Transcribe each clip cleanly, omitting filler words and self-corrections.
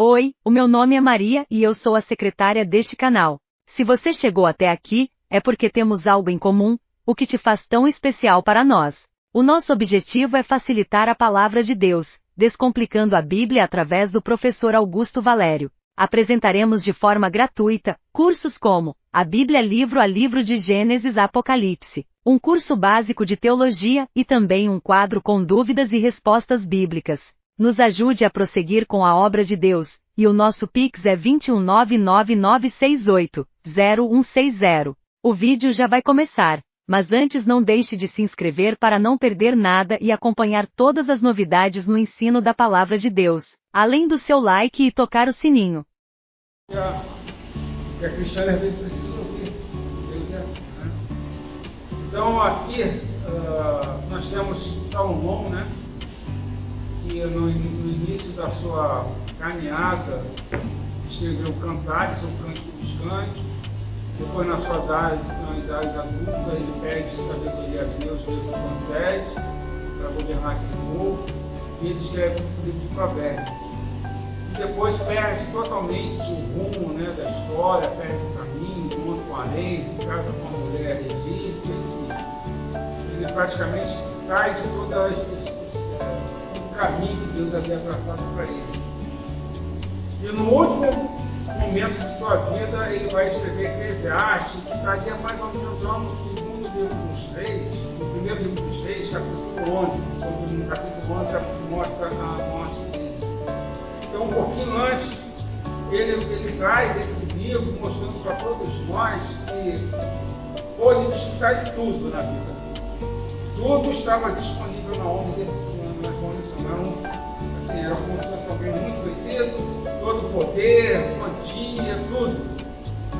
Oi, o meu nome é Maria e eu sou a secretária deste canal. Se você chegou até aqui, é porque temos algo em comum, o que te faz tão especial para nós. O nosso objetivo é facilitar a palavra de Deus, descomplicando a Bíblia através do professor Augusto Valério. Apresentaremos de forma gratuita cursos como a Bíblia livro a livro de Gênesis a Apocalipse, um curso básico de teologia e também um quadro com dúvidas e respostas bíblicas. Nos ajude a prosseguir com a obra de Deus, e o nosso Pix é 21999680160. O vídeo já vai começar, mas antes não deixe de se inscrever para não perder nada e acompanhar todas as novidades no ensino da Palavra de Deus, além do seu like e tocar o sininho. Que a Cristiane às vezes precisa ouvir, Deus é assim, né? Então aqui nós temos Salomão, né? Que no início da sua caminhada escreveu Cantares, o Cântico dos Cânticos. Depois, na sua idade adulta, ele pede sabedoria a Deus, Deus lhe concede para governar aquele povo, e ele escreve o livro de Provérbios. E depois perde totalmente o rumo, né, da história, perde o caminho, monta com harém, se casa com uma mulher egípcia, enfim. Ele praticamente sai de todo o caminho que Deus havia traçado para ele. E no último momento de sua vida, ele vai escrever Eclesiastes, que daria mais ou menos no segundo livro dos Reis, no primeiro livro dos Reis, capítulo 11, quando no capítulo 11 mostra a morte dele. Então, um pouquinho antes, ele traz esse livro mostrando para todos nós que pôde desfrutar de tudo na vida. Tudo estava disponível nas mãos desse não. Assim, era como se fosse alguém muito conhecido, todo o poder, quantia, tudo.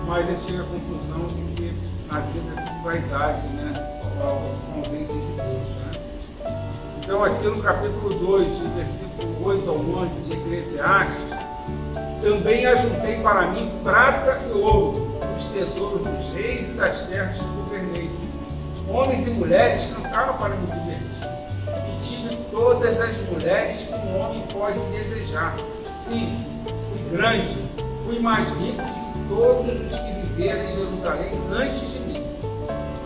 Mas ele chega à conclusão de que a vida é tudo vaidade, né? A ausência de Deus, né? Então aqui no capítulo 2, do versículo 8 ao 11 de Eclesiastes, também ajuntei para mim prata e ouro, os tesouros dos reis e das terras que governei. Homens e mulheres cantaram para me divertir. Tive todas as mulheres que um homem pode desejar. Sim, fui grande, fui mais rico de todos os que viveram em Jerusalém antes de mim.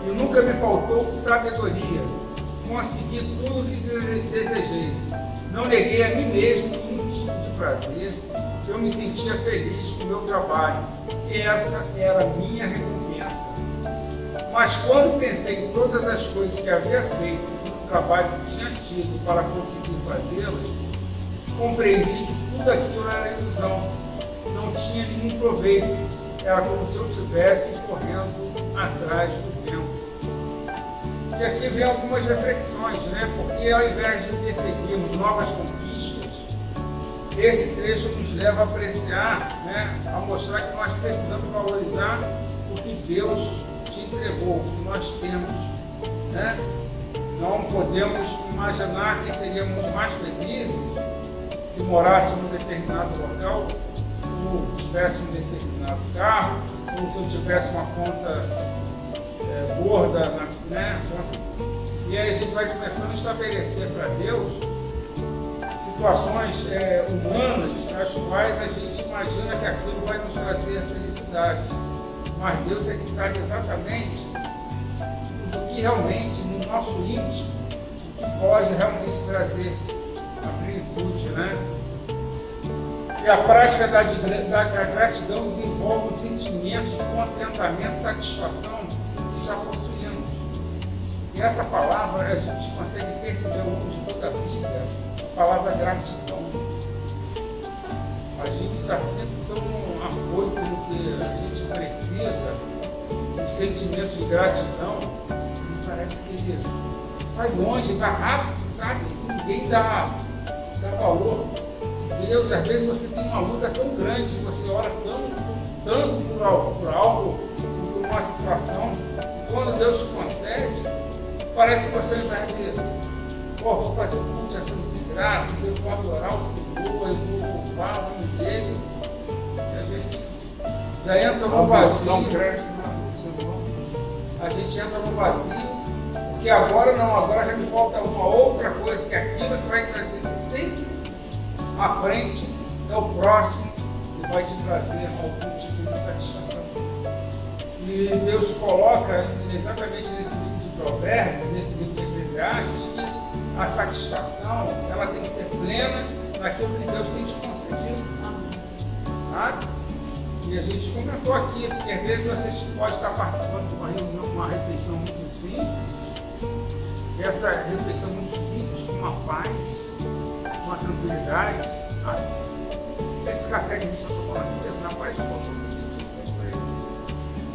E nunca me faltou sabedoria. Consegui tudo o que desejei. Não neguei a mim mesmo nenhum tipo de prazer. Eu me sentia feliz com o meu trabalho. E essa era a minha recompensa. Mas quando pensei em todas as coisas que havia feito, trabalho que tinha tido para conseguir fazê-las, compreendi que tudo aquilo era ilusão, não tinha nenhum proveito, era como se eu estivesse correndo atrás do vento. E aqui vem algumas reflexões, né? Porque ao invés de perseguirmos novas conquistas, esse trecho nos leva a apreciar, né? A mostrar que nós precisamos valorizar o que Deus te entregou, o que nós temos, né? Não podemos imaginar que seríamos mais felizes se morássemos em um determinado local, ou tivéssemos um determinado carro, ou se eu tivesse uma conta gorda, né? E aí a gente vai começando a estabelecer para Deus situações humanas as quais a gente imagina que aquilo vai nos trazer felicidade. Mas Deus é que sabe exatamente do que realmente no nosso íntimo, o que pode realmente trazer a plenitude, né? E a prática da gratidão desenvolve um sentimento de contentamento e satisfação que já possuímos. E essa palavra a gente consegue perceber ao longo de toda a Bíblia, a palavra gratidão. A gente está sempre tão afoito no que a gente precisa, um sentimento de gratidão. Parece que ele vai longe, vai rápido, sabe? Ninguém dá valor. Deus, às vezes você tem uma luta tão grande, você ora tanto por algo, por uma situação, e quando Deus te concede, parece que você ao invés de, vou fazer um culto de ação de graças, eu vou adorar o Senhor, eu vou louvar o nome dele, e a gente já entra no vazio. Cresce no Senhor. A gente entra no vazio. Porque agora já me falta uma outra coisa, que é aquilo que vai trazer sempre à frente é o próximo que vai te trazer algum tipo de satisfação. E Deus coloca exatamente nesse livro de Provérbios, nesse livro de Eclesiastes, que a satisfação ela tem que ser plena naquilo que Deus tem te concedido, sabe? E a gente comentou aqui, porque às vezes você pode estar participando de uma reunião, uma refeição muito simples, e essa refeição muito simples, com uma paz, com uma tranquilidade, sabe? Esse café que a gente está tomando aqui, na paz, eu estou sentindo bem por ele.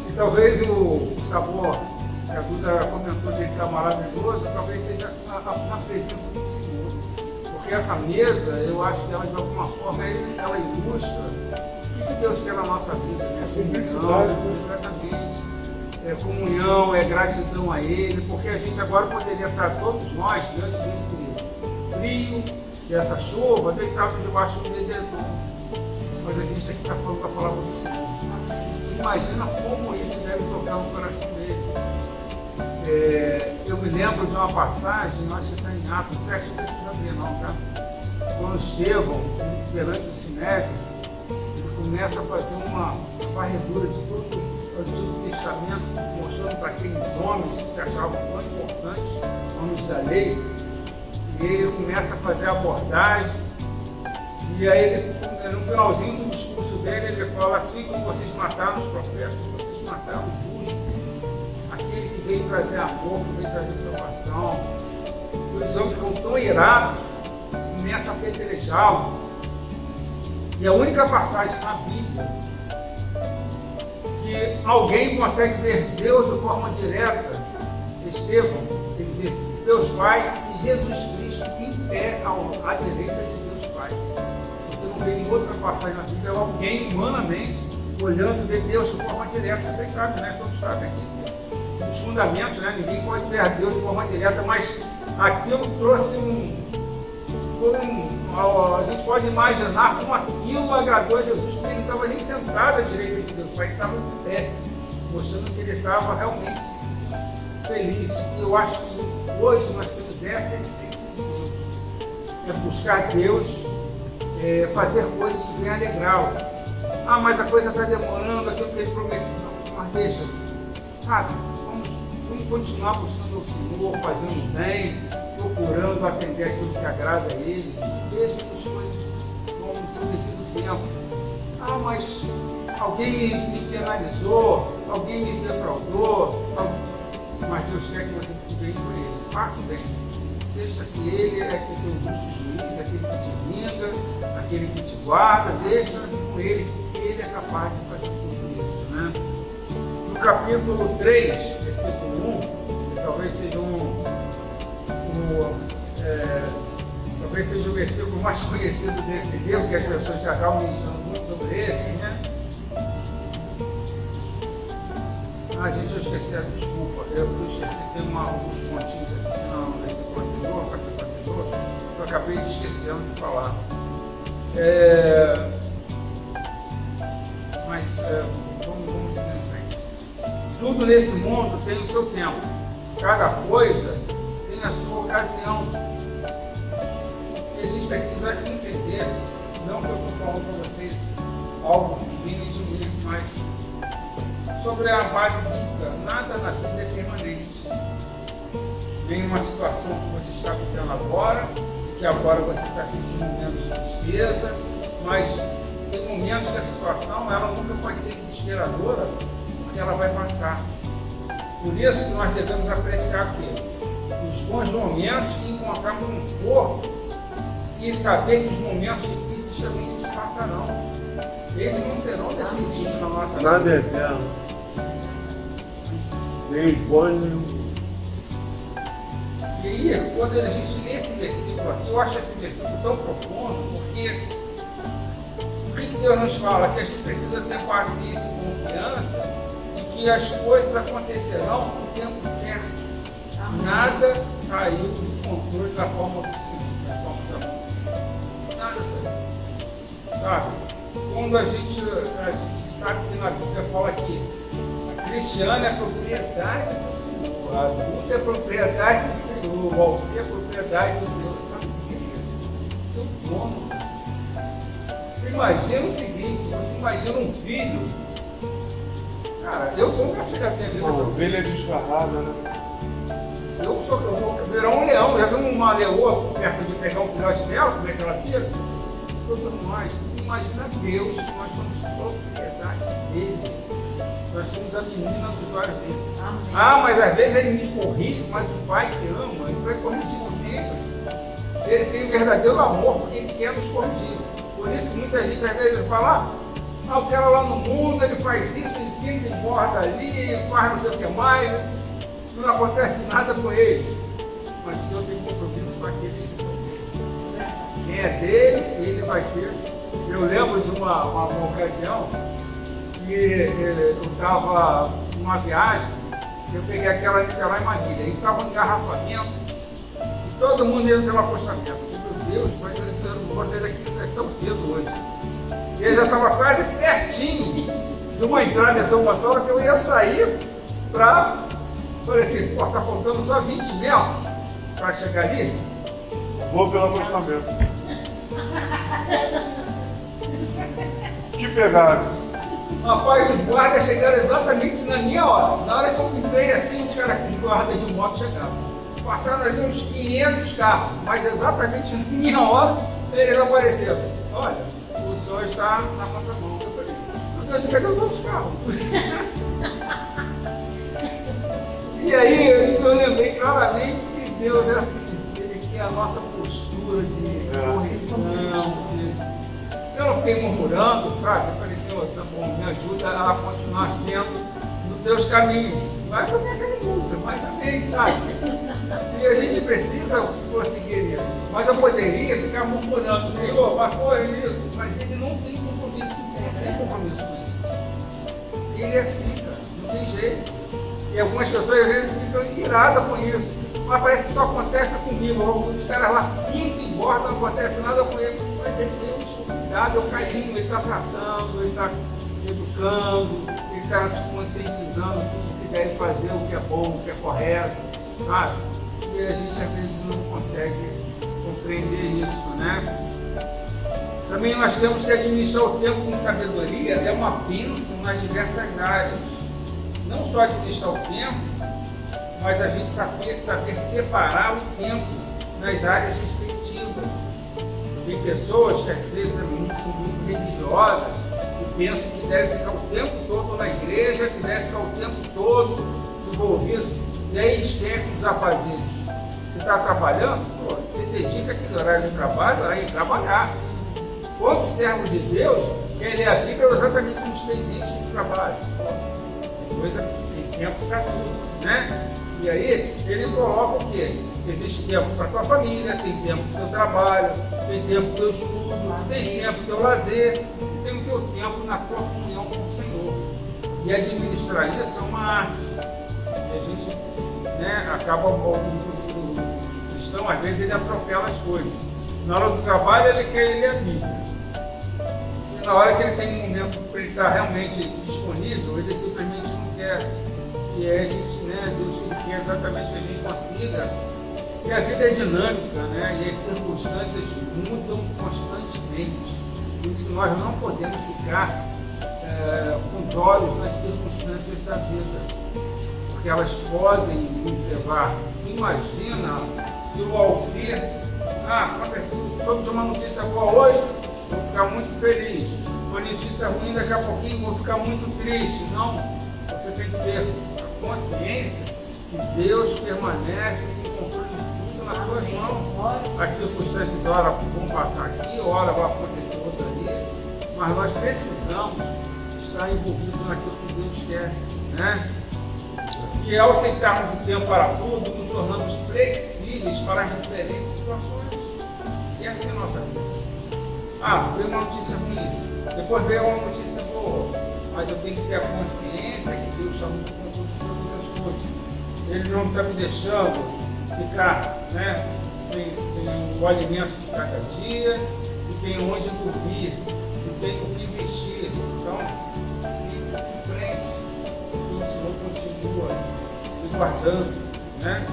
E talvez o sabor que a Duda comentou dele está maravilhoso, talvez seja na presença do Senhor. Porque essa mesa, eu acho que ela de alguma forma ela ilustra o que Deus quer na nossa vida, né? A simplicidade, né? Exatamente. É comunhão, é gratidão a Ele, porque a gente agora poderia estar todos nós diante desse frio, dessa chuva, deitados debaixo do edredom. Mas a gente aqui está falando da palavra do Senhor. Imagina como isso deve tocar no coração dele. Eu me lembro de uma passagem, eu acho que está em Atos 7, não precisa abrir não, tá? Quando Estevão, perante o Sinédrio, ele começa a fazer uma varredura de todo o Antigo Testamento, mostrando para aqueles homens que se achavam tão importantes, homens da lei, e ele começa a fazer a abordagem, e aí ele, no finalzinho do discurso dele, ele fala assim: como vocês mataram os profetas, vocês mataram o justo, aquele que veio trazer amor, que veio trazer salvação. E os homens ficam tão irados, começam a apedrejá-lo. E a única passagem na Bíblia que alguém consegue ver Deus de forma direta, Estevão, ele vê Deus Pai e Jesus Cristo em pé à direita de Deus Pai. Você não vê em outra passagem na Bíblia alguém humanamente olhando ver Deus de forma direta. Vocês sabem, né? Todos sabem aqui os fundamentos, né? Ninguém pode ver Deus de forma direta, mas aquilo trouxe a gente pode imaginar como aquilo agradou a Jesus, porque ele não estava nem sentado à direita de Deus Pai, ele estava em pé, mostrando que ele estava realmente feliz. E eu acho que hoje nós temos essa essência de Deus, é buscar Deus, fazer coisas que venham alegrá-lo. Ah, mas a coisa está demorando, aquilo que ele prometeu. Mas deixa, sabe? Vamos continuar buscando o Senhor, fazendo bem, procurando atender aquilo que agrada a Ele. Deixa que as coisas vão no seu devido tempo. Ah, mas alguém me penalizou, alguém me defraudou. Mas Deus quer que você fique bem por Ele. Faça o bem. Deixa que Ele é aquele teu justo juiz, aquele que te vinga, aquele que te guarda. Deixa com Ele, porque Ele é capaz de fazer tudo isso, né? No capítulo 3, versículo 1, que talvez seja talvez seja o versículo mais conhecido desse livro, que as pessoas já acabam mencionando muito sobre esse, né? Ah, gente, eu esqueci, desculpa, eu esqueci, tem alguns pontinhos aqui nesse capítulo anterior, que eu acabei esquecendo de falar. Mas vamos seguir em frente. Tudo nesse mundo tem o seu tempo, cada coisa tem a sua ocasião. E a gente precisa entender, não que eu estou falando para vocês algo que venha de mim, mas sobre a base bíblica, nada na vida é permanente. Tem uma situação que você está vivendo agora, que agora você está sentindo momentos de tristeza, mas tem momentos que a situação ela nunca pode ser desesperadora, porque ela vai passar. Por isso que nós devemos apreciar os bons momentos que encontramos no conforto e saber que os momentos difíceis também eles passarão. Eles não serão definitivos na nossa vida. Nada é eterno. Nem os bons, nem os... E aí, quando a gente lê esse versículo aqui, eu acho esse versículo tão profundo, porque o que Deus nos fala? Que a gente precisa ter paciência e confiança de que as coisas acontecerão no tempo certo. Nada saiu do controle da palma do Senhor, das palmas da mão do Senhor. Nada saiu. Sabe? Quando a gente sabe que na Bíblia fala que a cristiana é propriedade do Senhor, a Duda é propriedade do Senhor, o Alcê é propriedade do Senhor. Sabe o que é isso? É o dono. Você imagina o seguinte, você imagina um filho. Cara, eu nunca fiz a minha vida. Uma ovelha desgarrada, né? Eu vou virar um leão. Já viu uma leoa perto de pegar um filhote dela, como é que ela fica? Todos nós. Imagina Deus, que nós somos propriedade dele. Nós somos a menina dos olhos dele. Amém. Ah, mas às vezes ele me corrige, mas o Pai que ama, ele vai corrigir sempre. Ele tem o verdadeiro amor porque ele quer nos corrigir. Por isso que muita gente às vezes fala, o cara lá no mundo, ele faz isso, ele pinta, ele borda ali, faz não sei o que mais, não acontece nada com ele. Mas o Senhor tem compromisso com aqueles que são dele. Quem é dele, ele vai ter. Eu lembro de uma ocasião que eu estava numa viagem, eu peguei aquela Niterói em Manilha, e estava um engarrafamento, e todo mundo indo pelo acostamento. Eu falei, meu Deus, mas eu não vou sair daqui tão cedo hoje. E ele já estava quase pertinho de uma entrada em São Gonçalo que eu ia sair para. Falei assim, pô, tá faltando só 20 metros para chegar ali. Vou pelo acostamento. Te pegaram. Rapaz, os guardas chegaram exatamente na minha hora. Na hora que eu entrei assim, os guardas de moto chegaram. Passaram ali uns 500 carros, mas exatamente na minha hora eles apareceram. Olha, o senhor está na contramão. Eu falei, meu Deus, cadê os outros carros? E aí eu lembrei claramente que Deus é assim, Ele quer a nossa postura de correção, Eu não fiquei murmurando, sabe? Eu falei, Senhor, tá bom, me ajuda a continuar sendo nos teus caminhos. Vai também aquela multa, mas amém, sabe? E a gente precisa prosseguir isso. Mas eu poderia ficar murmurando, Senhor, mas ele não tem compromisso com ele, não tem compromisso com ele. Ele é assim, cara, não tem jeito. E algumas pessoas às vezes ficam iradas com isso. Mas parece que só acontece comigo. Os caras lá pintam e bordam, não acontece nada com ele. Mas ele tem um cuidado, é o carinho, ele está tratando, ele está educando, ele está te conscientizando tudo que deve fazer, o que é bom, o que é correto, sabe? E a gente às vezes não consegue compreender isso, né? Também nós temos que administrar o tempo com sabedoria, é uma bênção nas diversas áreas. Não só administrar o tempo, mas a gente saber separar o tempo nas áreas respectivas. Tem pessoas que às vezes são muito religiosas e pensam que deve ficar o tempo todo na igreja, que deve ficar o tempo todo envolvido, e aí esquece dos afazeres. Você está trabalhando, você dedica aquele horário de trabalho a ir trabalhar. Quantos servos de Deus querem ler a Bíblia exatamente nos 3 dias de trabalho? Tem tempo para tudo, né? E aí ele coloca o quê? Existe tempo para a tua família, tem tempo para o teu trabalho, tem tempo para o teu estudo, tem tempo para o teu lazer, e tem o teu tempo na tua comunhão com o Senhor. E administrar isso é uma arte. E a gente, né, acaba, o cristão às vezes ele atropela as coisas. Na hora do trabalho ele quer ler a Bíblia. E na hora que ele tem um momento para ele estar realmente disponível, ele simplesmente não quer. E aí a gente, né, Deus quer exatamente que a gente consiga. E a vida é dinâmica, né? E as circunstâncias mudam constantemente. Por isso que nós não podemos ficar com os olhos nas circunstâncias da vida, porque elas podem nos levar. Imagina se o Alcir, soube de uma notícia boa hoje, vou ficar muito feliz. Uma notícia ruim daqui a pouquinho, vou ficar muito triste. Não, você tem que ter a consciência que Deus permanece em controle de tudo nas tuas mãos. As circunstâncias, ora vão passar aqui, ora vai acontecer outra ali, mas nós precisamos estar envolvidos naquilo que Deus quer, né? E ao aceitarmos o tempo para tudo, nos tornamos flexíveis para as diferentes situações. E assim é a nossa vida. Veio uma notícia ruim, depois veio uma notícia boa, mas eu tenho que ter a consciência que Deus está no controle de todas as coisas. Ele não está me deixando ficar, né, sem o alimento de cada dia, se tem onde dormir, se tem o que vestir. Então, siga em frente. O Senhor continua me guardando, né?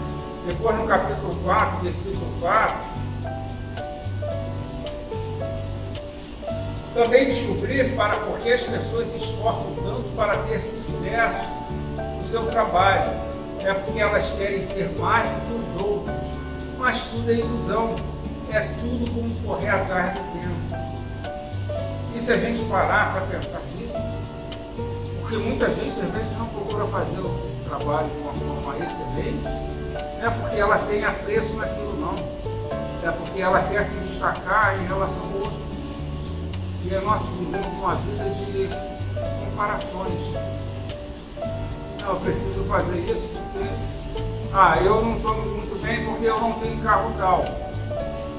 Depois no capítulo 4, versículo 4, Também descobrir por que as pessoas se esforçam tanto para ter sucesso no seu trabalho. É porque elas querem ser mais do que os outros. Mas tudo é ilusão. É tudo como correr atrás do vento. E se a gente parar para pensar nisso, porque muita gente às vezes não procura fazer o trabalho de uma forma excelente, não é porque ela tem apreço naquilo, não. É porque ela quer se destacar em relação ao outro. E nós vivemos uma vida de comparações. Eu preciso fazer isso porque eu não estou muito bem porque eu não tenho carro tal.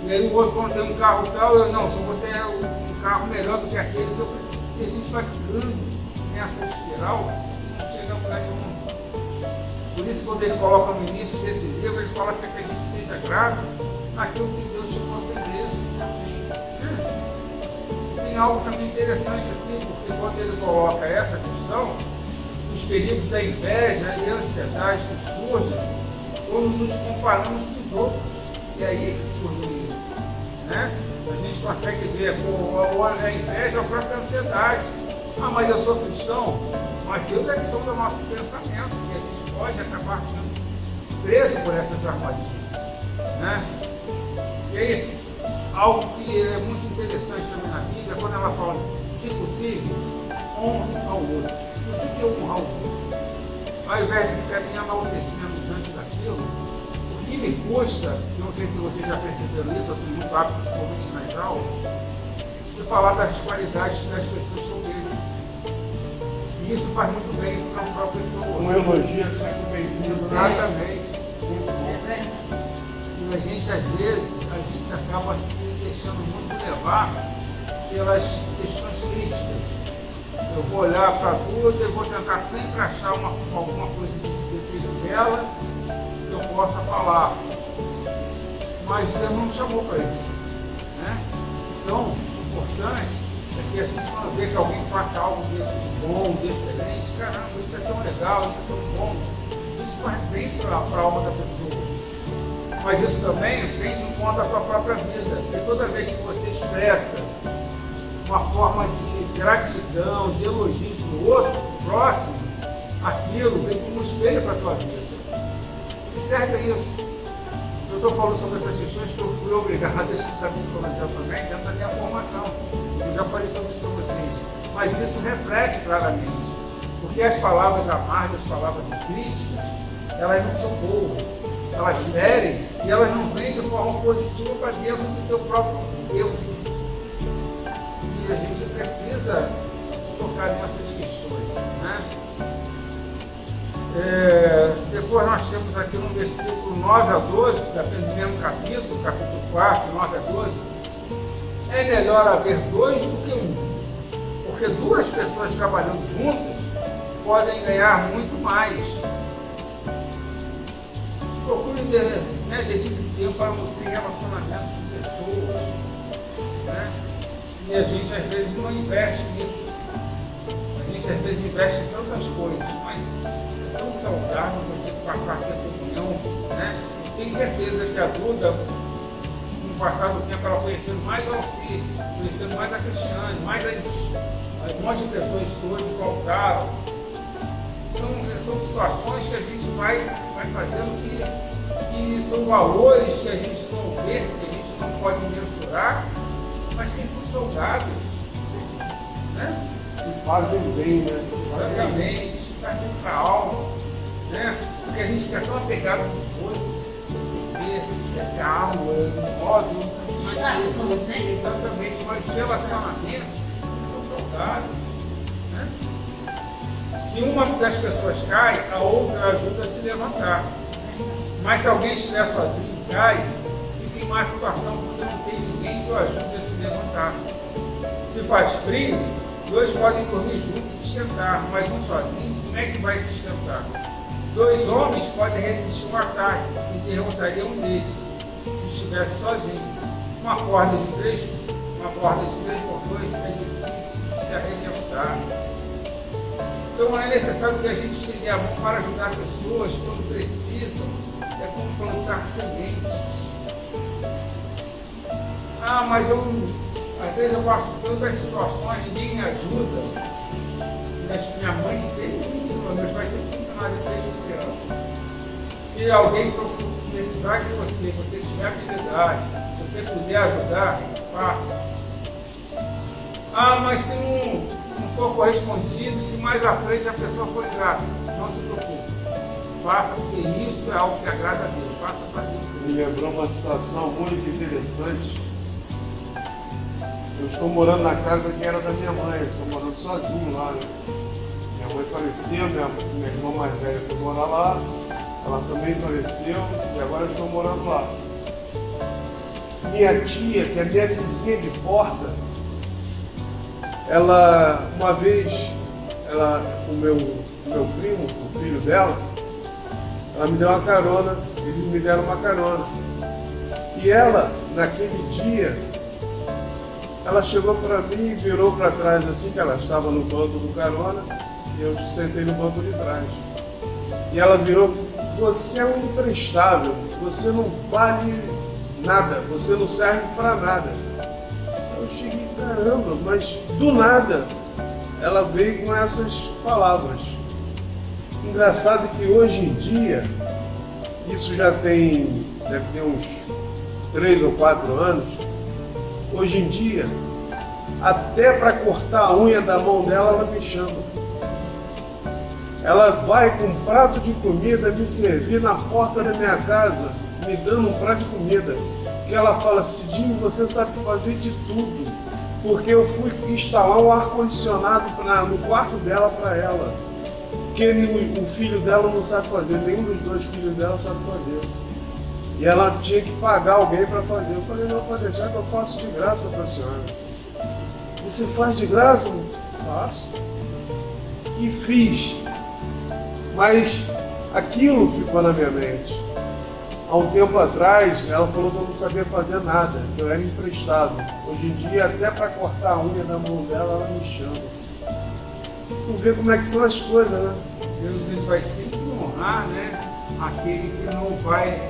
E aí o outro, quando tem um carro tal, eu não, se eu vou ter um carro melhor do que aquele, e a gente vai ficando nessa espiral e não chega a lugar nenhum. Por isso, quando ele coloca no início desse livro, ele fala para que a gente seja grato naquilo que Deus te concedeu. Tem algo também interessante aqui, porque quando ele coloca essa questão, os perigos da inveja e ansiedade que surgem quando nos comparamos com os outros. E aí que surge isso, né? A gente consegue ver, a inveja é a própria ansiedade. Mas eu sou cristão, mas Deus é que sonda o nosso pensamento, e a gente pode acabar sendo preso por essas armadilhas, né? E aí, algo que é muito interessante também na Bíblia, quando ela fala, se possível, honre ao outro. O que é honrar o outro? Ao invés de ficar me enaltecendo diante daquilo, o que me custa, eu não sei se vocês já perceberam isso, eu tenho muito hábito, principalmente nas aulas, de falar das qualidades das pessoas que eu vejo. E isso faz muito bem para as próprias pessoas. Um elogio é sempre bem-vindo. Exatamente. Muito bom. E a gente, às vezes, acaba se deixando muito levar pelas questões críticas. Eu vou olhar para a Duda e vou tentar sempre achar alguma coisa de defeito dela que eu possa falar. Mas Deus não me chamou para isso, né? Então, o importante é que a gente, quando vê que alguém faça algo de bom, de excelente, caramba, isso é tão legal, isso é tão bom, isso faz bem para a alma da pessoa. Mas isso também vem de conta da tua própria vida. Porque toda vez que você expressa uma forma de gratidão, de elogio para o outro, próximo, aquilo vem como um espelho para a tua vida. E serve isso. Eu estou falando sobre essas questões que eu fui obrigado a estudar psicologia também, dentro da minha formação. Eu já falei sobre isso para vocês. Mas isso reflete claramente. Porque as palavras amargas, as palavras críticas, elas não são boas. Elas ferem e elas não vêm de forma positiva para dentro do teu próprio eu. E a gente precisa se tocar nessas questões, né? Depois nós temos aqui no versículo 9 a 12, do mesmo capítulo 4, 9 a 12, é melhor haver dois do que um, porque duas pessoas trabalhando juntas podem ganhar muito mais. Procure, dedique tempo para nutrir relacionamentos com pessoas, né? E a gente às vezes não investe nisso. A gente às vezes investe em tantas coisas, mas é tão saudável você passar pela comunhão, né? Tenho certeza que a Duda, no passado tempo, ela conhecendo mais a Alci, conhecendo mais a Cristiane, mais um monte de pessoas que hoje faltaram. São situações que a gente vai fazendo que são valores que a gente não vê, que a gente não pode mensurar, mas que são saudáveis, né? E fazem bem, né? Exatamente, faz bem para a alma, né? Porque a gente fica tão apegado com coisas, é carro, é imóvel, distrações, né? Exatamente, mas relacionamentos que são saudáveis, né? Se uma das pessoas cai, a outra ajuda a se levantar. Mas se alguém estiver sozinho e cai, fica em má situação porque não tem ninguém que o ajude a se levantar. Se faz frio, dois podem dormir juntos e se sustentar, mas um sozinho, como é que vai se sustentar? Dois homens podem resistir um ataque e derrotaria um deles, se estivesse sozinho. Uma corda de três cordões é difícil de se arrebentar. Então é necessário que a gente estende a mão para ajudar pessoas quando precisam. É como plantar sementes. Mas Às vezes eu passo por tantas situações, ninguém me ajuda. Mas minha mãe sempre me ensinou, meus pais sempre me ensinaram isso desde criança. Se alguém precisar de você, você tiver habilidade, você puder ajudar, faça. Ah, mas se não for correspondido, se mais à frente a pessoa for grata, não se preocupe. Faça, porque isso é algo que agrada a Deus. Faça para Deus. Me lembrou uma situação muito interessante. Eu estou morando na casa que era da minha mãe, eu estou morando sozinho lá, né? Minha mãe faleceu, minha irmã mais velha foi morar lá, ela também faleceu e agora eu estou morando lá. Minha tia, que é minha vizinha de porta, ela, uma vez, o meu primo, o filho dela, ela me deu uma carona, eles me deram uma carona. E ela, naquele dia, ela chegou para mim e virou para trás assim, que ela estava no banco do carona, e eu sentei no banco de trás. E ela virou: você é um imprestável, você não vale nada, você não serve para nada. Eu cheguei, caramba, mas do nada ela veio com essas palavras. Engraçado que hoje em dia, isso já deve ter uns 3 ou 4 anos, hoje em dia, até para cortar a unha da mão dela, ela me chama. Ela vai com um prato de comida me servir na porta da minha casa, me dando um prato de comida. Que ela fala: Cidinho, você sabe fazer de tudo, porque eu fui instalar um ar-condicionado no quarto dela para ela, que o filho dela não sabe fazer, nenhum dos 2 filhos dela sabe fazer. E ela tinha que pagar alguém para fazer. Eu falei: não, pode deixar que eu faço de graça para a senhora. Você faz de graça? Faço. E fiz. Mas aquilo ficou na minha mente. Há um tempo atrás, ela falou que eu não sabia fazer nada, que eu era emprestado. Hoje em dia, até para cortar a unha da mão dela, ela me chama. Tu vê como é que são as coisas, né? Deus, ele vai sempre honrar, né, aquele que não vai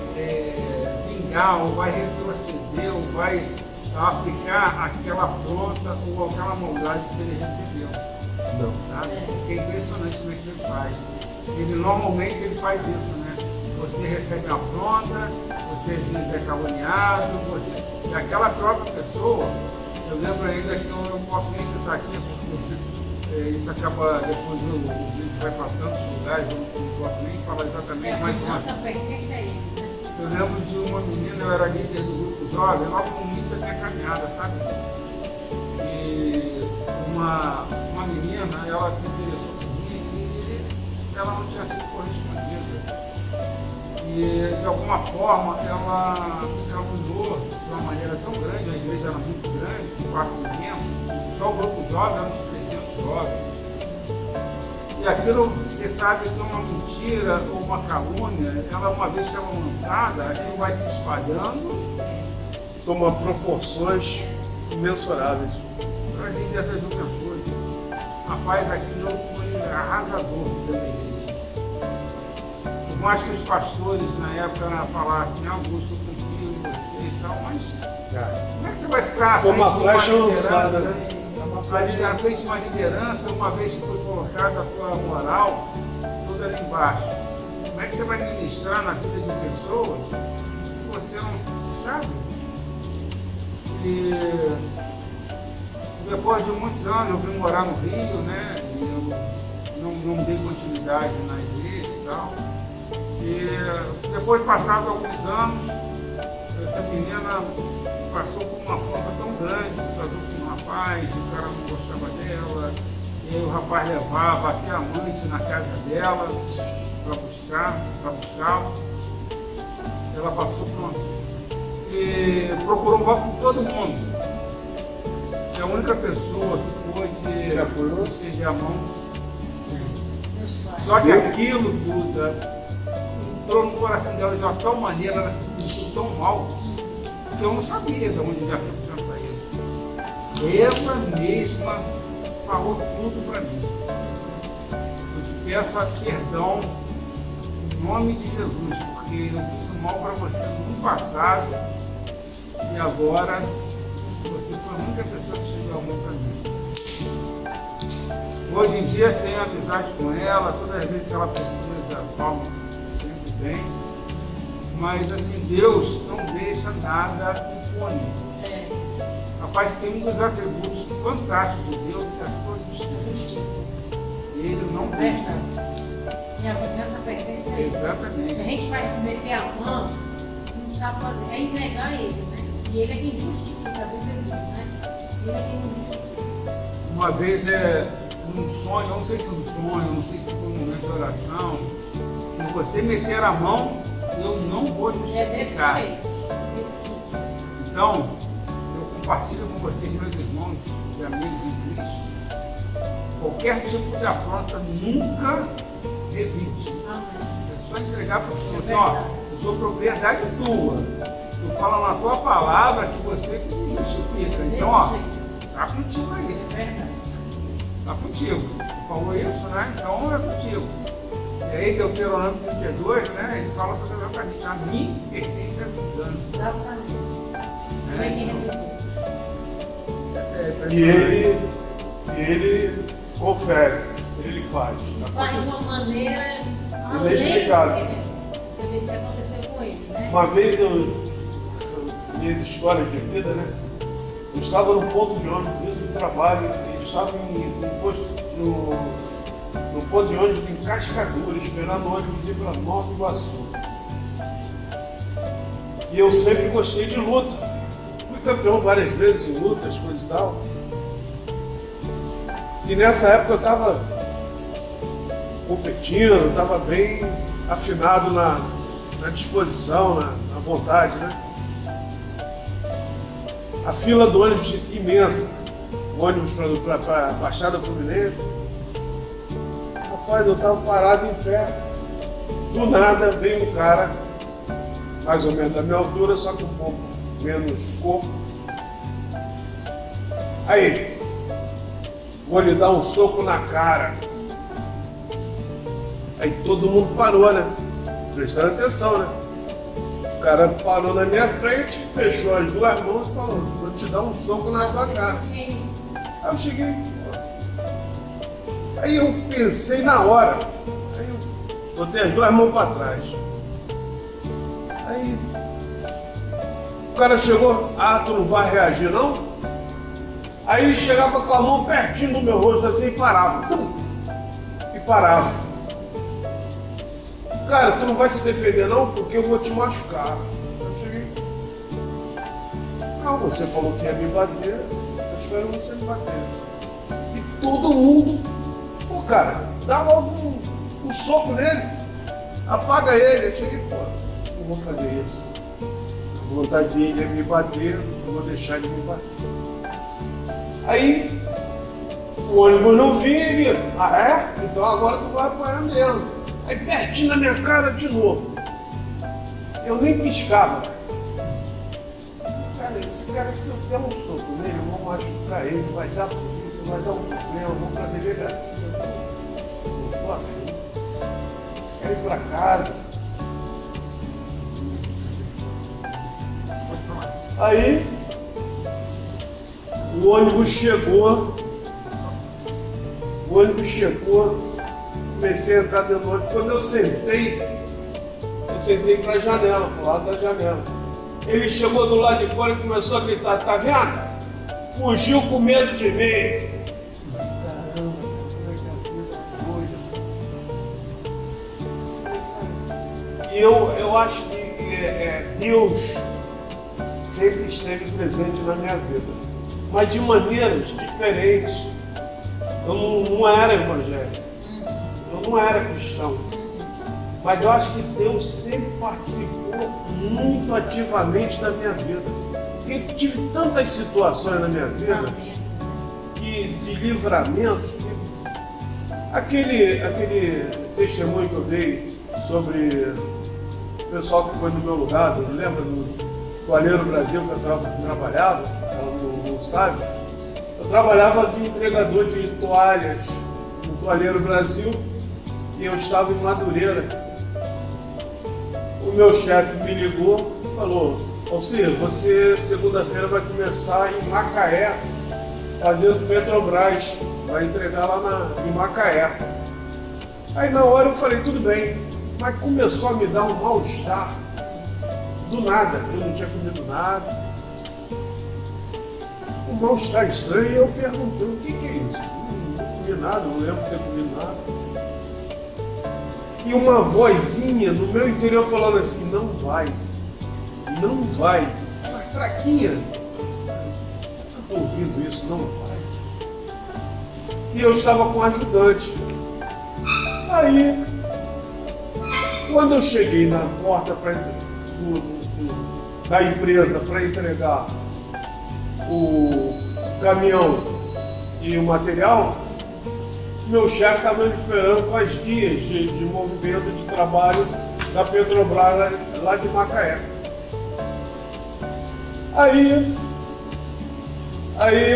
vingar, ou vai retroceder, ou vai aplicar aquela afronta ou aquela maldade que ele recebeu. Não. Sabe? É impressionante como é que Deus faz. Ele normalmente ele faz isso, né? Você recebe uma afronta, você às vezes é caluniado, e aquela própria pessoa, eu lembro ainda que eu não posso nem citar aqui, porque isso acaba, depois o vídeo vai para tantos lugares, eu não posso nem falar exatamente, mas nossa pertence a ele, né? eu lembro de uma menina, eu era líder do grupo jovem, logo no início da minha caminhada, sabe? E uma menina, ela se interessou por mim e ela não tinha sido correspondida. E de alguma forma ela me caluniou de uma maneira tão grande, a igreja era muito grande, com 4 mil membros, só o grupo jovem era uns 300 jovens. E aquilo, você sabe que é uma mentira ou uma calúnia, ela uma vez que ela é lançada, aquilo vai se espalhando. Toma proporções imensuráveis. Para a líder da juventude. Rapaz, aquilo foi arrasador dentro da igreja. Por mais que os pastores na época falassem: Augusto, eu confio em você e tal, mas como é que você vai ficar à frente Como a de uma flecha liderança, lançada, né? Ali à frente de uma liderança, uma vez que foi colocada a tua moral toda ali embaixo? Como é que você vai ministrar na vida de pessoas se você não sabe? E depois de muitos anos eu vim morar no Rio, né? E eu não dei continuidade na igreja e tal. E depois de passados alguns anos, essa menina passou por uma afronta tão grande, se casou com um rapaz, o cara não gostava dela, e aí o rapaz levava até a amante na casa dela para buscá-lo. Ela passou pronto. E procurou um voto por todo mundo. E a única pessoa que pôde estender a mão. Só que aquilo, Duda, entrou no coração dela de uma tal maneira, ela se sentiu tão mal, que eu não sabia de onde aquilo tinha saído. Ela mesma falou tudo para mim. Eu te peço perdão em nome de Jesus, porque eu fiz o mal para você no passado e agora Você foi a única pessoa que chegou a mão para mim. Hoje em dia tenho amizade com ela, todas as vezes que ela precisa, falo sempre bem. Mas assim, Deus não deixa nada impune. Rapaz, tem um dos atributos fantásticos de Deus, que é a sua justiça. Ele não deixa. E a vingança pertence a ele. Exatamente. Se a gente vai meter a mão, não sabe fazer, é entregar ele, né? E ele é quem justifica, a Bíblia diz, né? Ele é quem justifica. Uma vez num sonho, eu não sei se é um sonho, eu não sei se foi um momento de oração, se você meter a mão, eu não vou justificar. É desse jeito. Então, eu compartilho com vocês, meus irmãos e amigos em Cristo, qualquer tipo de afronta nunca evite. É só entregar para o Senhor assim, ó, eu sou propriedade tua. Tu fala na tua palavra que você que me justifica. Então, ó, tá contigo aí. É verdade. Tá contigo. Tu falou isso, né? Então é contigo. E aí, Deuteronômio 32, né? Ele fala sobre exatamente, a mim pertence a vingança. Exatamente. Ele é quem retribuiu. E ele confere, ele faz. Faz de uma maneira inexplicável. Você vê se aconteceu com ele, né? Uma vez, minhas histórias de vida, né? Eu estava no ponto de ônibus, vindo do trabalho, e estava no ponto de ônibus em Cascadura, esperando o ônibus ir para Nova Iguaçu. E eu sempre gostei de luta. Fui campeão várias vezes em lutas, coisas e tal. E nessa época eu estava competindo, estava bem afinado na disposição, na vontade, né? A fila do ônibus imensa, o ônibus para a Baixada Fluminense. Rapaz, eu estava parado em pé. Do nada veio um cara, mais ou menos da minha altura, só que um pouco menos corpo. Aí, vou lhe dar um soco na cara. Aí todo mundo parou, né? Prestando atenção, né? O cara parou na minha frente, fechou as duas mãos e falou, vou te dar um soco na tua cara. Aí eu cheguei. Aí eu pensei na hora. Aí eu botei as duas mãos para trás. Aí o cara chegou, tu não vai reagir não? Aí ele chegava com a mão pertinho do meu rosto assim e parava. Tum, e parava. Cara, tu não vai se defender não, porque eu vou te machucar. Eu cheguei. Não, você falou que ia me bater, eu espero você me bater. E todo mundo, pô cara, dá logo um soco nele, apaga ele. Eu cheguei, pô, não vou fazer isso. A vontade dele é me bater, eu vou deixar ele me bater. Aí o ônibus não vinha, ele, então agora tu vai apanhar mesmo. Aí pertinho na minha cara de novo. Eu nem piscava. Cara, esse cara, se eu der um soco nele, eu vou machucar ele, vai dar polícia, vai dar um problema, eu vou pra delegacia. Não tô afim. Quero ir pra casa. Pode falar. Aí o ônibus chegou, comecei a entrar dentro do ônibus. Quando eu sentei para a janela, pro lado da janela. Ele chegou do lado de fora e começou a gritar, tá vendo? Fugiu com medo de mim. Caramba, como é que a vida é doida. E eu acho que Deus sempre esteve presente na minha vida, mas de maneiras diferentes. Eu não era evangélico, eu não era cristão, mas eu acho que Deus sempre participou muito ativamente da minha vida. Porque tive tantas situações na minha vida, de livramentos, aquele testemunho que eu dei sobre o pessoal que foi no meu lugar, lembra do Toalheiro Brasil que eu trabalhava, ela não sabe. Eu trabalhava de entregador de toalhas no Toalheiro Brasil e eu estava em Madureira. O meu chefe me ligou e falou, Alcir, você segunda-feira vai começar em Macaé, fazendo Petrobras, vai entregar lá em Macaé. Aí na hora eu falei, tudo bem, mas começou a me dar um mal-estar, do nada, eu não tinha comido nada, um mal-estar estranho, e eu perguntei, o que é isso? Não comi nada, não lembro de ter comido nada. E uma vozinha no meu interior falando assim, não vai, mas fraquinha, você está ouvindo isso? Não vai. E eu estava com um ajudante. Aí, quando eu cheguei na porta da empresa para entregar o caminhão e o material, meu chefe estava me esperando com as guias de movimento de trabalho da Petrobras lá de Macaé. Aí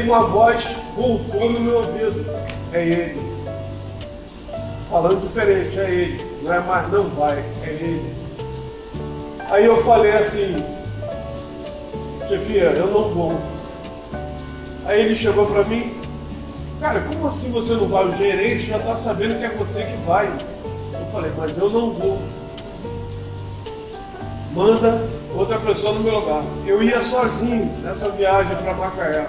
uma voz voltou no meu ouvido, é ele, falando diferente, é ele, não é mais não vai, é ele. Aí eu falei assim, chefia, eu não vou. Aí ele chegou para mim, cara, como assim você não vai? O gerente já está sabendo que é você que vai. Eu falei, mas eu não vou. Manda outra pessoa no meu lugar. Eu ia sozinho nessa viagem para Macaé.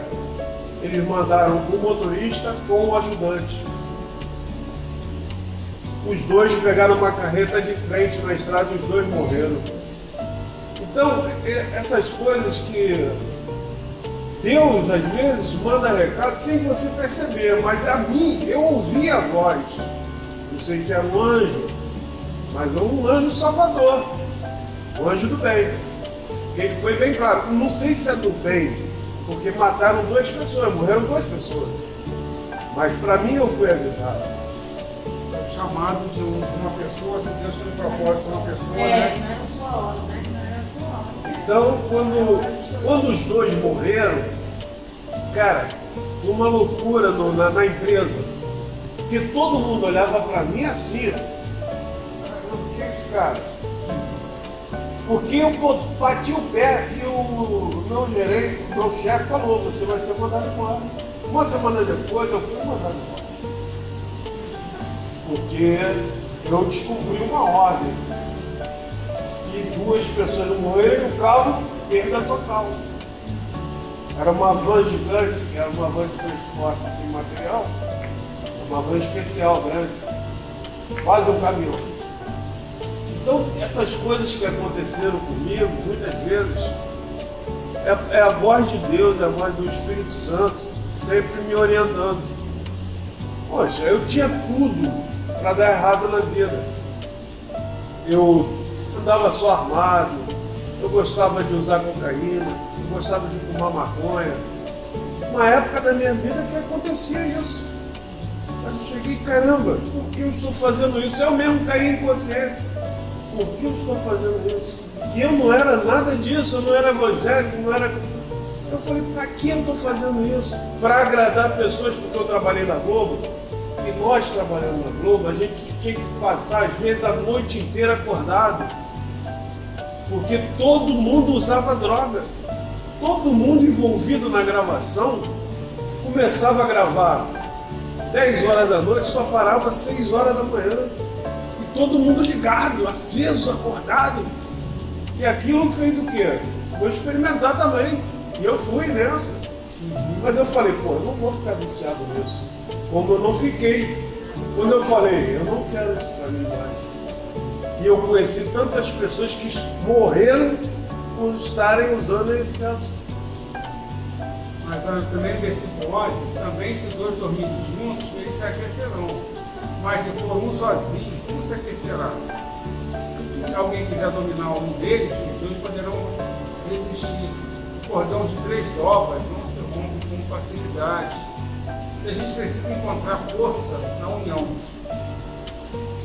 Eles mandaram o motorista com o ajudante. Os dois pegaram uma carreta de frente na estrada e os dois morreram. Então, essas coisas que Deus, às vezes, manda recado sem você perceber, mas a mim, eu ouvi a voz. Não sei se era um anjo, mas é um anjo salvador, um anjo do bem. Porque ele foi bem claro, não sei se é do bem, porque mataram 2 pessoas, morreram 2 pessoas. Mas para mim eu fui avisado. É chamado de uma pessoa, se Deus tem um propósito uma pessoa, É, né? não era sua hora, né? Não era sua hora. Então, quando os 2 morreram, cara, foi uma loucura na empresa. Porque todo mundo olhava para mim assim, caramba, o que é esse cara? Porque eu bati o pé e o meu gerente, o meu chefe falou, você vai ser mandado embora. Uma semana depois eu fui mandado embora. Porque eu descumpri uma ordem. E 2 pessoas morreram e o carro, perda total. Era uma van gigante, que era uma van de transporte de material, uma van especial grande, quase um caminhão. Então, essas coisas que aconteceram comigo, muitas vezes, é a voz de Deus, é a voz do Espírito Santo, sempre me orientando. Poxa, eu tinha tudo para dar errado na vida. Eu andava só armado, eu gostava de usar cocaína, eu gostava de fumar maconha. Uma época da minha vida que acontecia isso. Mas eu cheguei, caramba, por que eu estou fazendo isso? Eu mesmo caí em consciência. Por que eu estou fazendo isso? E eu não era nada disso, eu não era evangélico, não era... Eu falei, para que eu estou fazendo isso? Para agradar pessoas, porque eu trabalhei na Globo, e nós trabalhando na Globo, a gente tinha que passar, às vezes, a noite inteira acordado, porque todo mundo usava droga. Todo mundo envolvido na gravação começava a gravar 10 horas da noite, só parava 6 horas da manhã. E todo mundo ligado, aceso, acordado. E aquilo fez o quê? Vou experimentar também. E eu fui nessa. Mas eu falei, pô, eu não vou ficar viciado nisso. Como eu não fiquei. Quando eu falei, eu não quero isso pra mim mais. E eu conheci tantas pessoas que morreram por estarem usando em excesso. Mas também no versículo 11, também se 2 dormirem juntos, eles se aquecerão. Mas se for um sozinho, como se aquecerá? Se alguém quiser dominar um deles, os 2 poderão resistir. O cordão de 3 dobras não se rompe com facilidade. E a gente precisa encontrar força na união.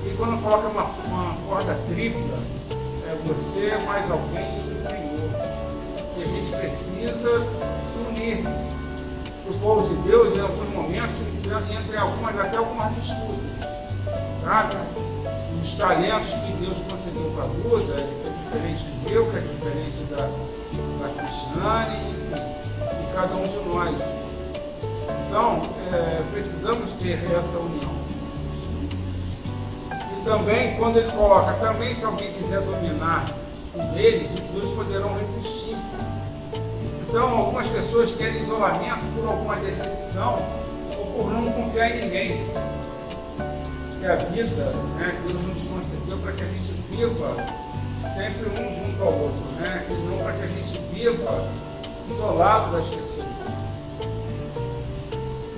E quando coloca uma corda tripla, é você mais alguém e o Senhor. E a gente precisa se unir. O povo de Deus, em alguns momentos, entre até algumas disputas. Sabe? Os talentos que Deus concedeu para Buda é diferente do meu, que é diferente Cristiane, enfim, e cada um de nós. Então, precisamos ter essa união. E também, quando ele coloca, também se alguém quiser dominar um deles, os dois poderão resistir. Então, algumas pessoas querem isolamento por alguma decepção ou por não confiar em ninguém. Que a vida, né, Deus nos concedeu para que a gente viva sempre um junto ao outro, né? E não para que a gente viva isolado das pessoas.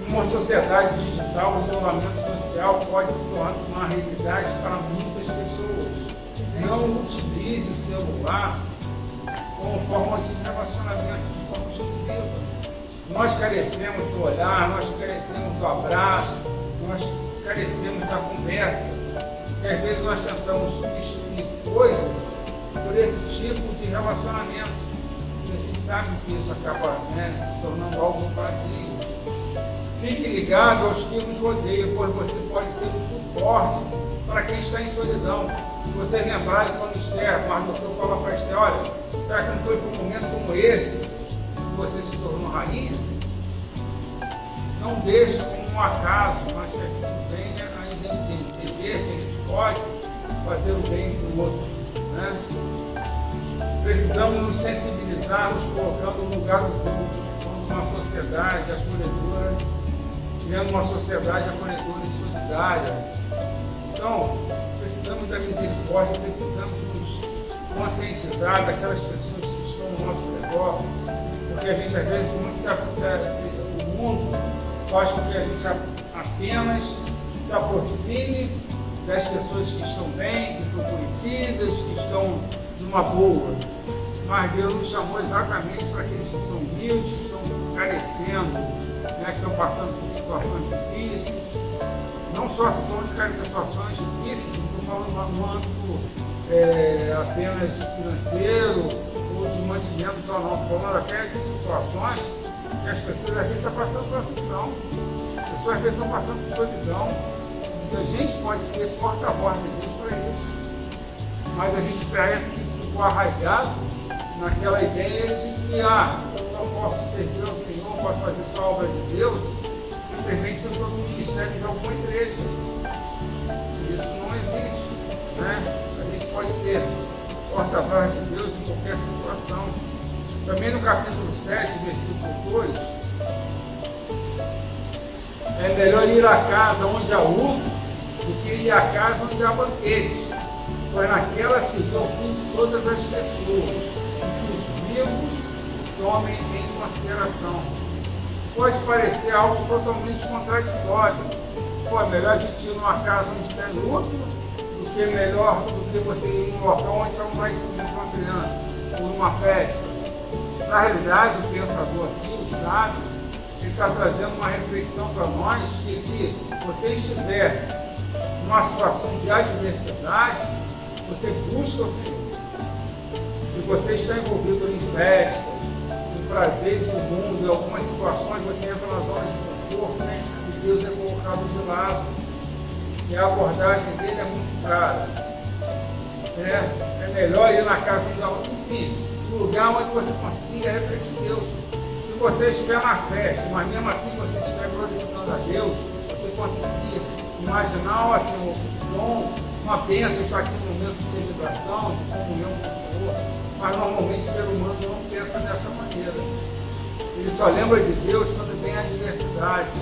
Numa sociedade digital, o isolamento social pode se tornar uma realidade para muitas pessoas. Não utilize o celular como forma de relacionamento de forma exclusiva. Nós carecemos do olhar, nós carecemos do abraço, nós carecemos da conversa. E às vezes nós tentamos substituir coisas por esse tipo de relacionamento. E a gente sabe que isso acaba, né, se tornando algo vazio. Fique ligado aos que nos rodeiam, pois você pode ser um suporte para quem está em solidão. Se você lembrar de quando Esther, Mardoqueu fala para Esther, olha, será que não foi por um momento como esse que você se tornou rainha? Não deixe como um acaso, mas que a gente venha a entender que a gente pode fazer o bem para o outro, né? Precisamos nos sensibilizar, nos colocando no lugar dos outros, como uma sociedade acolhedora, criando uma sociedade acolhedora e solidária. Então, precisamos da misericórdia, precisamos nos conscientizar daquelas pessoas que estão ao nosso redor, porque a gente às vezes o mundo faz com que a gente apenas se aproxime das pessoas que estão bem, que são conhecidas, que estão numa boa. Mas Deus nos chamou exatamente para aqueles que são humildes, que estão carecendo, né, que estão passando por situações difíceis. Não só falando de situações difíceis, não estou falando no âmbito apenas financeiro ou de mantimento só, não. Estou falando até de situações que as pessoas às vezes estão passando por aflição, as pessoas às vezes estão passando por solidão. Então a gente pode ser porta-voz de Deus para isso, mas a gente parece que ficou arraigado naquela ideia de que eu só posso servir ao Senhor, posso fazer só a obra de Deus, simplesmente se eu sou do ministério de alguma igreja. Isso não existe, né? A gente pode ser porta-voz de Deus em qualquer situação. Também no capítulo 7, versículo 2, é melhor ir à casa onde há luto do que ir à casa onde há banquete, pois naquela se vê o fim de todas as pessoas, e que os vivos tomem em consideração. Pode parecer algo totalmente contraditório. Pô, é melhor a gente ir numa casa onde está em luto do que você ir num local onde está um nascimento de uma criança, ou numa festa. Na realidade, o pensador aqui, o sábio, ele está trazendo uma reflexão para nós que se você estiver numa situação de adversidade, você busca o Senhor. Se você está envolvido em festas, em prazeres do mundo, em algumas situações, você entra na zona de conforto, e Deus é colocado de lado. E a abordagem dele é muito clara. É melhor ir na casa onde há luto, enfim, no lugar onde você consiga refletir Deus. Se você estiver na festa, mas mesmo assim você estiver glorificando a Deus, você conseguir imaginar assim, uma bênção estar aqui no momento de celebração, de comunhão com o Senhor, mas normalmente o ser humano não pensa dessa maneira. Ele só lembra de Deus quando vem a adversidade.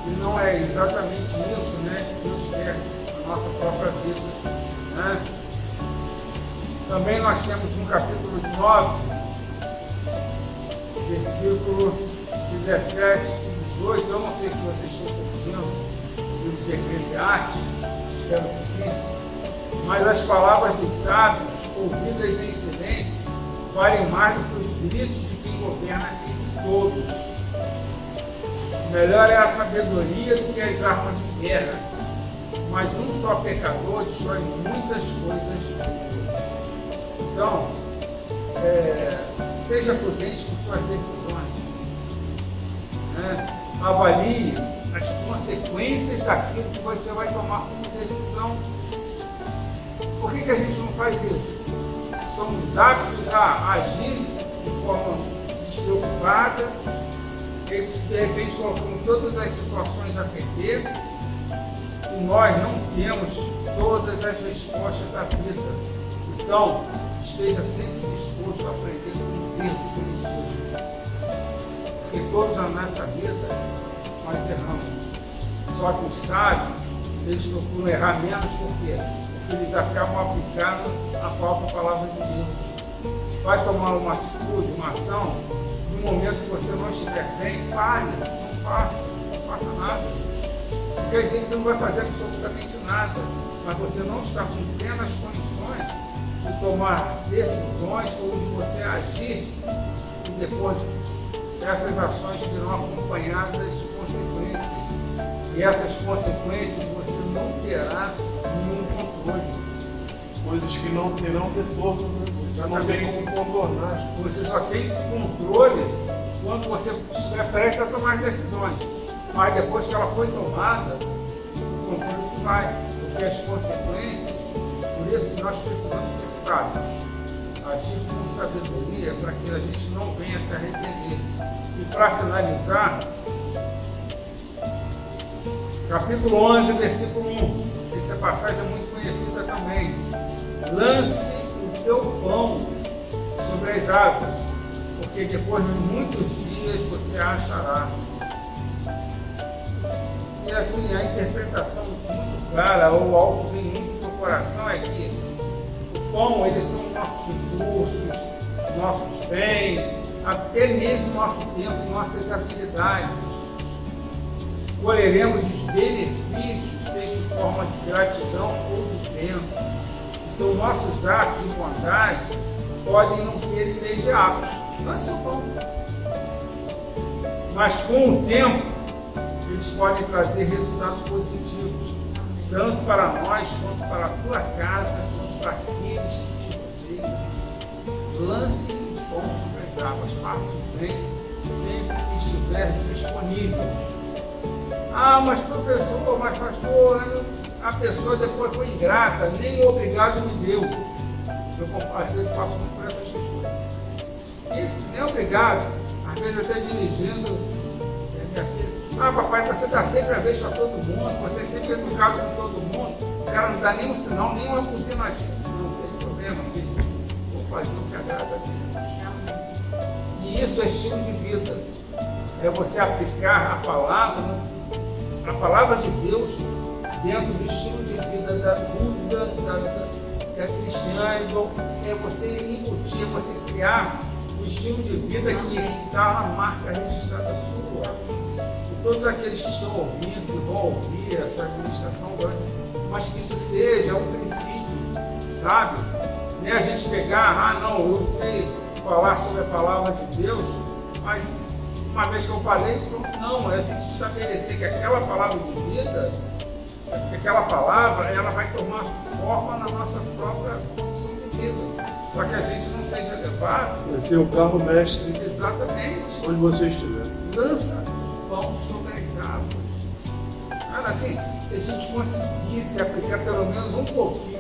E não é exatamente isso, né, que Deus quer na nossa própria vida, né? Também nós temos no capítulo 9, versículo 17 e 18, eu não sei se vocês estão curtindo o livro de Eclesiastes, espero que sim, mas as palavras dos sábios, ouvidas em silêncio, valem mais do que os gritos de quem governa entre todos. Melhor é a sabedoria do que as armas de guerra, mas um só pecador destrói muitas coisas boas. Então, seja prudente com suas decisões, né? Avalie as consequências daquilo que você vai tomar como decisão. Por que a gente não faz isso? Somos aptos a agir de forma despreocupada, e de repente colocamos todas as situações a perder, e nós não temos todas as respostas da vida. Então, esteja sempre disposto a aprender com os erros cometidos. Porque todos na nossa vida nós erramos. Só que os sábios, eles procuram errar menos por quê? Porque eles acabam aplicando a própria palavra de Deus. Vai tomar uma atitude, uma ação, no momento que você não estiver bem, pare, não faça nada. Porque às vezes você não vai fazer absolutamente nada, mas você não está com plenas condições de tomar decisões ou de você agir, e depois essas ações virão acompanhadas de consequências. E essas consequências você não terá nenhum controle. Coisas que não terão retorno, né? Você não tem como contornar as coisas. Você só tem controle quando você estiver prestes a tomar as decisões. Mas depois que ela foi tomada, o controle se vai. Porque as consequências, por isso que nós precisamos ser sábios. Agir com sabedoria para que a gente não venha se arrepender. E para finalizar, capítulo 11, versículo 1. Essa passagem é muito conhecida também. Lance o seu pão sobre as águas, porque depois de muitos dias você a achará. E assim, a interpretação muito clara, ou algo que vem muito do coração, é que o pão, eles são nossos recursos, nossos bens, até mesmo nosso tempo, nossas habilidades. Colheremos os benefícios, seja em forma de gratidão ou de bênção. Então, nossos atos de bondade podem não ser imediatos, não são bom. Mas com o tempo, eles podem trazer resultados positivos, tanto para nós, quanto para a tua casa, quanto para aqueles que te rodeiam. Lance o pão sobre as águas, faça o bem sempre que estiver disponível. Ah, mas professor, mas pastor, a pessoa depois foi ingrata, nem o obrigado me deu. Eu às vezes passo muito por essas questões. E nem obrigado, às vezes até dirigindo, minha filha, ah papai, você dá sempre a vez para todo mundo, você é sempre educado com todo mundo, o cara não dá nenhum sinal, nem uma buzinadinha. Não tem problema, filho, vou fazer o que agrada a Deus. E isso é estilo de vida, é você aplicar a palavra de Deus dentro do estilo de vida da Buda, da cristiana, é você embutir, é você criar um estilo de vida que está na marca registrada sua. E todos aqueles que estão ouvindo, que vão ouvir essa administração, mas que isso seja um princípio, sabe? Nem a gente pegar, não, eu sei falar sobre a palavra de Deus, mas uma vez que eu falei, não, é a gente estabelecer que aquela palavra de vida, que aquela palavra, ela vai tomar forma na nossa própria condição de vida, para que a gente não seja levado. Vai ser o carro mestre. Exatamente. Onde você estiver. Lança o pão sobre as águas. Cara, assim, se a gente conseguisse aplicar pelo menos um pouquinho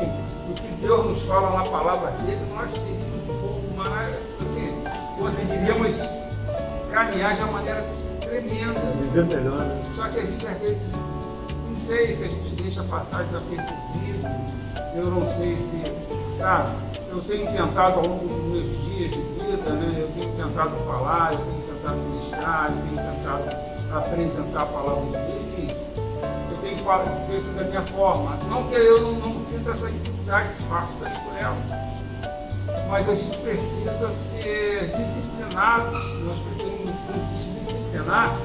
do que Deus nos fala na palavra dele, nós seríamos um povo maravilhoso, assim, conseguiríamos caminhar de uma maneira tremenda. Viver melhor, né? Só que a gente às vezes, não sei se a gente deixa passar desapercebido, eu não sei se, sabe, eu tenho tentado ao longo dos meus dias de vida, né, eu tenho tentado falar, eu tenho tentado ministrar, eu tenho tentado apresentar a palavra de Deus, enfim, eu tenho feito da minha forma. Não que eu não sinta essa dificuldade, se passo também por ela. Mas a gente precisa ser disciplinado, nós precisamos nos disciplinar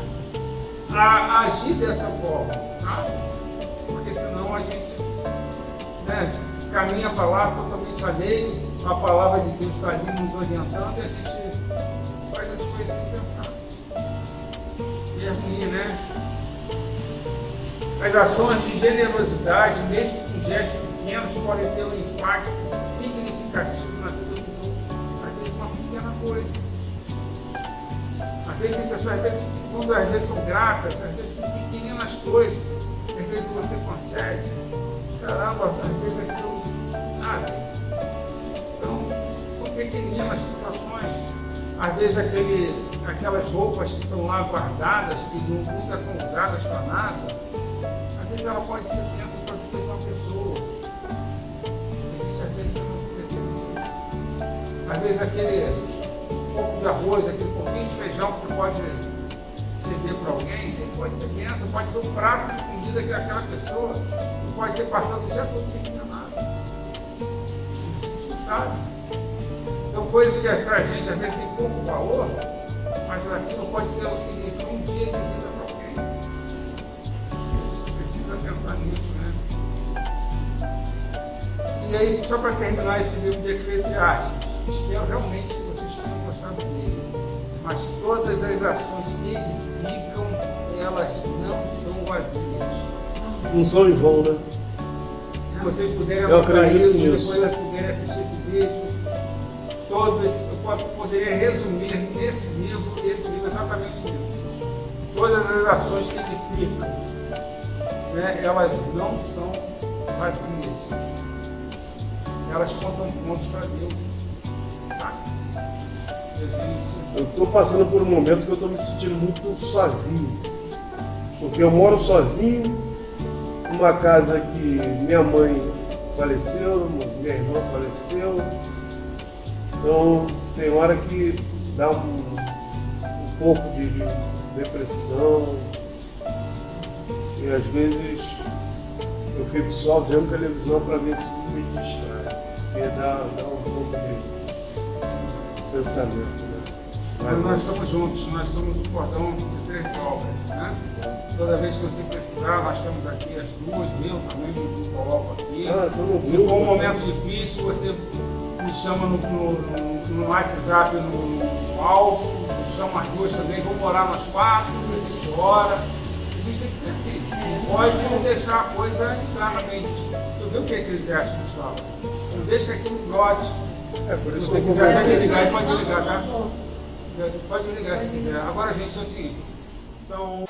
a agir dessa forma, sabe? Porque senão a gente, né, caminha para lá totalmente alheio, a palavra de Deus está ali nos orientando e a gente faz as coisas sem pensar. E aqui, né? As ações de generosidade, mesmo com gestos pequenos, podem ter um impacto significativo na vida dos outros. Às vezes uma pequena coisa. Às vezes tem pessoas, quando às vezes são gratas, às vezes com pequeninas coisas, às vezes você concede. Caramba, às vezes aquilo, sabe? Então, são pequeninas situações. Às vezes aquelas roupas que estão lá guardadas, que nunca são usadas para nada, às vezes ela pode ser bênção para a vida de uma pessoa. A gente às vezes não se detém disso. Às vezes aquele pouco de arroz, aquele pouquinho de feijão que você pode ceder para alguém, ele pode ser bênção, pode ser um prato de comida que aquela pessoa pode ter passado o dia todo sem comer nada. A gente não sabe. Então, coisas que para a gente às vezes tem pouco valor, mas aquilo pode ser o significado um dia de vida para alguém. A gente precisa pensar nisso, né? E aí, só para terminar esse livro de Eclesiastes, espero realmente que vocês tenham gostado dele. Mas todas as ações que edificam, elas não são vazias. Não são em vão, né? Se vocês puderem Eu anotar acredito isso, nisso. depois elas puderem assistir esse vídeo, eu poderia resumir nesse livro exatamente isso. Todas as ações que edificam, né, elas não são vazias. Elas contam pontos para Deus. Sabe? Eu estou passando por um momento que eu estou me sentindo muito sozinho. Porque eu moro sozinho, numa casa que minha mãe faleceu, minha irmã faleceu. Então tem hora que dá um pouco de depressão. E às vezes eu fico só vendo televisão para ver se me distrai. Porque dá um pouco de pensamento, né? Mas nós estamos juntos, nós somos o cordão de 3 dobras, né? Toda vez que você precisar, nós temos aqui as duas, eu também me coloco aqui. Se for um momento difícil, você me chama no WhatsApp, no áudio, me chama as duas também, vamos orar nós 4, a gente ora. A gente tem que ser assim, não pode não deixar a coisa entrar na mente. Tu viu o que Eclesiastes nos fala? Não deixa aquilo trote. Se você quiser ligar, pode ligar, tá? Pode ligar se quiser. Agora, gente, assim, são